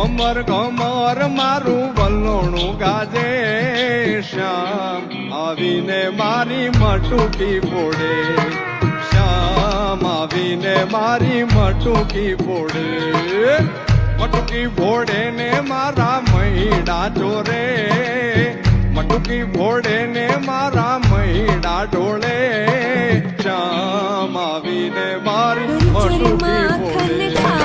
ઘમર ઘમર મારું વલોણું ગાજે શ્યામ આવીને મારી મટુકી ફોડે શ્યામ આવીને મારી મટુકી ફોડે મટુકી ફોડે ને મારા મૈડા ચોરે મટુકી ફોડે ને મારા મૈડા ઢોળે શ્યામ આવીને મારી મટુકી ફોડે